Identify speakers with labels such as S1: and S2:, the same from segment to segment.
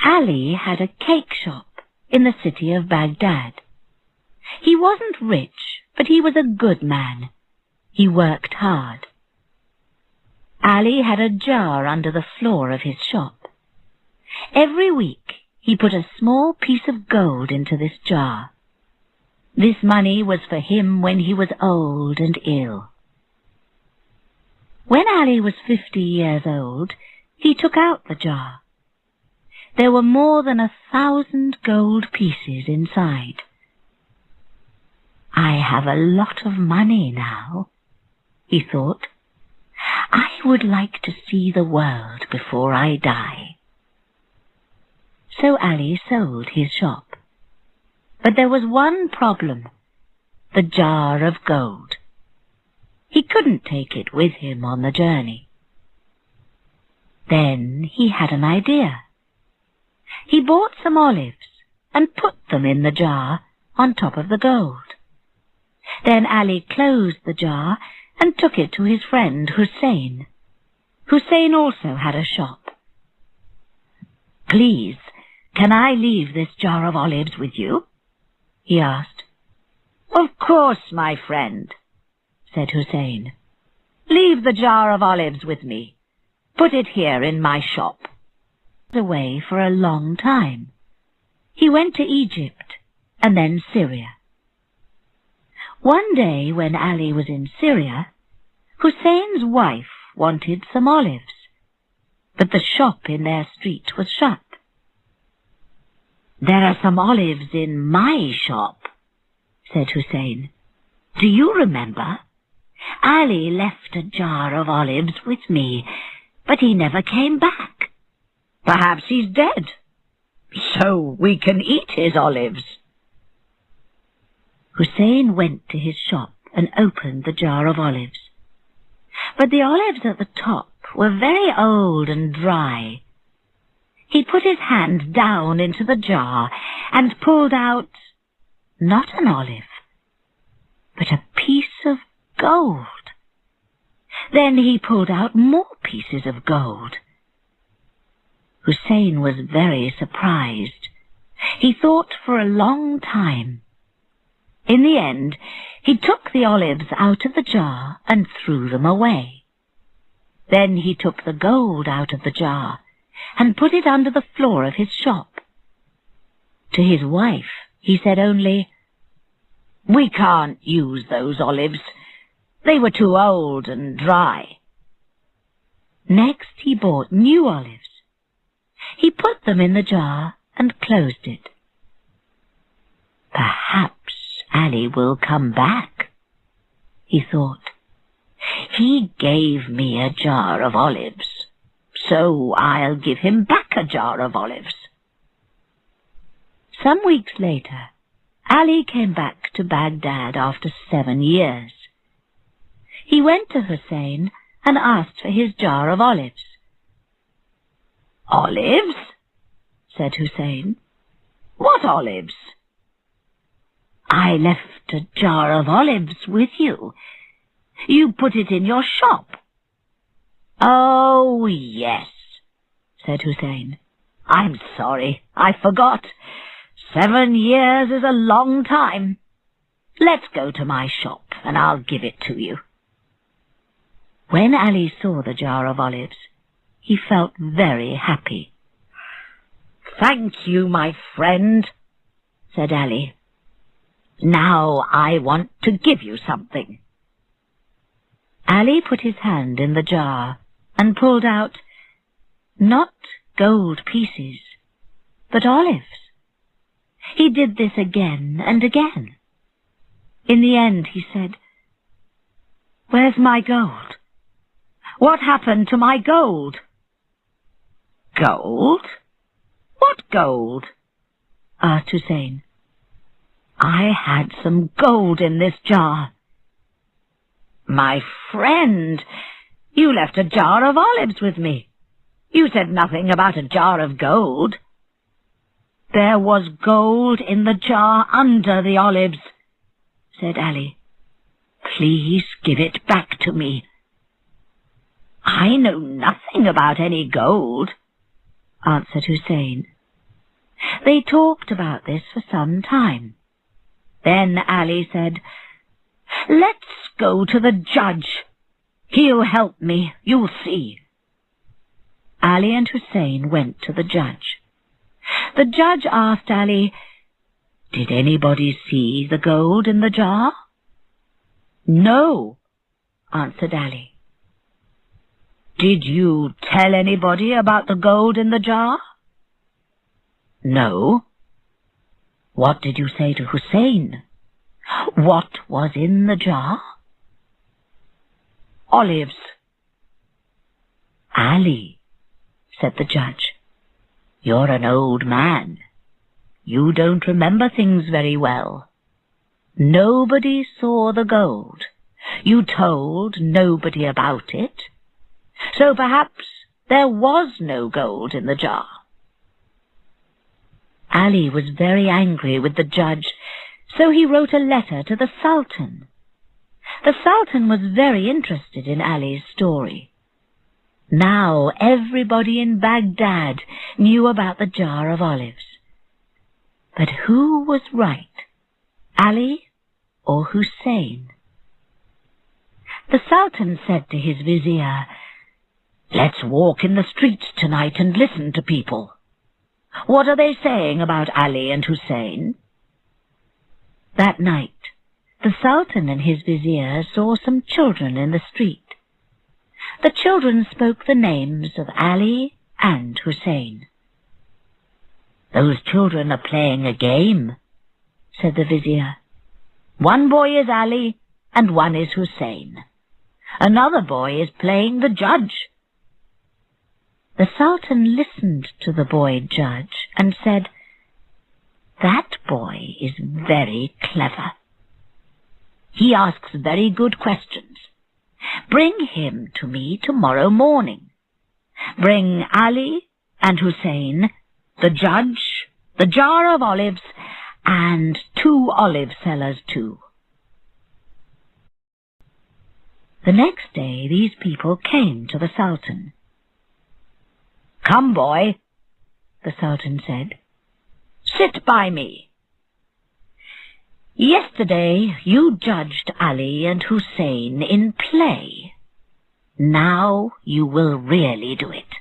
S1: Ali had a cake shop in the city of Baghdad. He wasn't rich, but he was a good man. He worked hard. Ali had a jar under the floor of his shop. Every week he put a small piece of gold into this jar. This money was for him when he was old and ill. When Ali was 50 years old, he took out the jar. There were more than 1,000 gold pieces inside. "I have a lot of money now," he thought. "I would like to see the world before I die." So Ali sold his shop. But there was one problem: the jar of gold. He couldn't take it with him on the journey. Then he had an idea. He bought some olives and put them in the jar on top of the gold. Then Ali closed the jar and took it to his friend Hussein. Hussein also had a shop. "Please, can I leave this jar of olives with you?" he asked. "Of course, my friend," said Hussein. "Leave the jar of olives with me. Put it here in my shop." He was away for a long time. He went to Egypt and then Syria. One day when Ali was in Syria, Hussein's wife wanted some olives, but the shop in their street was shut. "There are some olives in my shop," said Hussein. "Do you remember? Ali left a jar of olives with me, but he never came back. Perhaps he's dead, so we can eat his olives." Hussein went to his shop and opened the jar of olives. But the olives at the top were very old and dry. He put his hand down into the jar and pulled out not an olive, but a piece of gold. Then he pulled out more pieces of gold. Hussein was very surprised. He thought for a long time. In the end, he took the olives out of the jar and threw them away. Then he took the gold out of the jar and put it under the floor of his shop. To his wife he said only, "We can't use those olives. They were too old and dry." Next he bought new olives. He put them in the jar and closed it. "Perhaps Ali will come back," he thought. "He gave me a jar of olives, so I'll give him back a jar of olives." Some weeks later, Ali came back to Baghdad after 7 years. He went to Hussein and asked for his jar of olives. "Olives?" said Hussein. "What olives?" "I left a jar of olives with you. You put it in your shop." "Oh, yes," said Hussein. "I'm sorry, I forgot. 7 years is a long time. Let's go to my shop and I'll give it to you." When Ali saw the jar of olives, he felt very happy. "Thank you, my friend," said Ali. "Now I want to give you something." Ali put his hand in the jar and pulled out not gold pieces, but olives. He did this again and again. In the end he said, "Where's my gold? What happened to my gold?" "Gold? What gold?" asked Hussein. "I had some gold in this jar." "My friend, you left a jar of olives with me. You said nothing about a jar of gold." "There was gold in the jar under the olives," said Ali. "Please give it back to me." "I know nothing about any gold," answered Hussein. They talked about this for some time. Then Ali said, "Let's go to the judge. He'll help me, you'll see." Ali and Hussein went to the judge. The judge asked Ali, "Did anybody see the gold in the jar?" "No," answered Ali. "Did you tell anybody about the gold in the jar?" "No." "What did you say to Hussein? What was in the jar?" "Olives." "Ali," said the judge, "you're an old man. You don't remember things very well. Nobody saw the gold. You told nobody about it. So perhaps there was no gold in the jar." Ali was very angry with the judge, so he wrote a letter to the sultan. The sultan was very interested in Ali's story. Now everybody in Baghdad knew about the jar of olives. But who was right, Ali or Hussein? The sultan said to his vizier, "Let's walk in the streets tonight and listen to people. What are they saying about Ali and Hussein?" That night, the sultan and his vizier saw some children in the street. The children spoke the names of Ali and Hussein. "Those children are playing a game," said the vizier. "One boy is Ali and one is Hussein. Another boy is playing the judge." The sultan listened to the boy judge and said, "That boy is very clever. He asks very good questions. Bring him to me tomorrow morning. Bring Ali and Hussein, the judge, the jar of olives, and 2 olive sellers too." The next day these people came to the sultan. "Come, boy," the sultan said. "Sit by me. Yesterday you judged Ali and Hussein in play. Now you will really do it.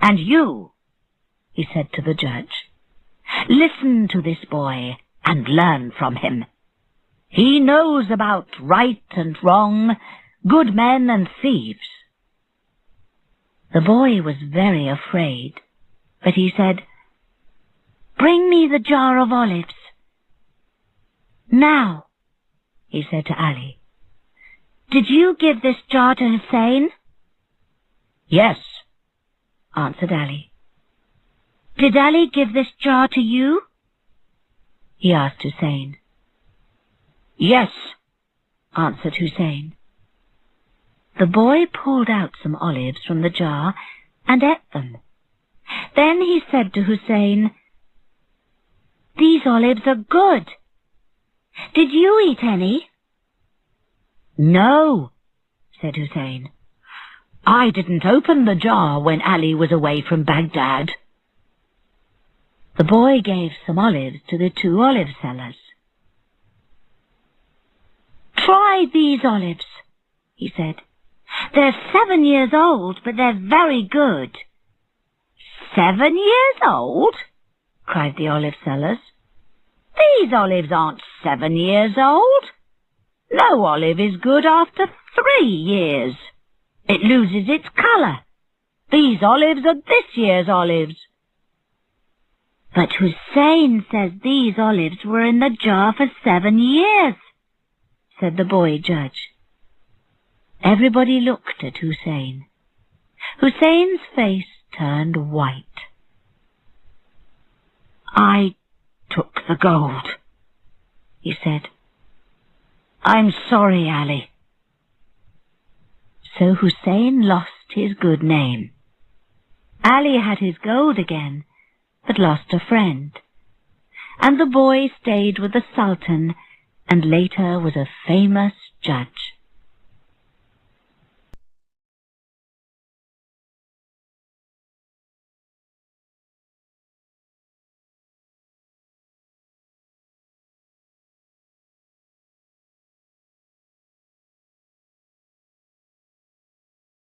S1: And you," he said to the judge, "listen to this boy and learn from him. He knows about right and wrong, good men and thieves." The boy was very afraid, but he said, "Bring me the jar of olives." "Now," he said to Ali, "did you give this jar to Hussein?" "Yes," answered Ali. "Did Ali give this jar to you?" he asked Hussein. "Yes," answered Hussein. The boy pulled out some olives from the jar and ate them. Then he said to Hussein, "These olives are good. Did you eat any?" "No," said Hussein. "I didn't open the jar when Ali was away from Baghdad." The boy gave some olives to the 2 olive sellers. "Try these olives," he said. "They're 7 years old, but they're very good." "7 years old?" cried the olive sellers. "These olives aren't 7 years old. No olive is good after 3 years. It loses its colour. These olives are this year's olives." "But Hussein says these olives were in the jar for 7 years, said the boy judge. Everybody looked at Hussein. Hussein's face turned white. "I took the gold," he said. "I'm sorry, Ali." So Hussein lost his good name. Ali had his gold again, but lost a friend. And the boy stayed with the Sultan and later was a famous judge.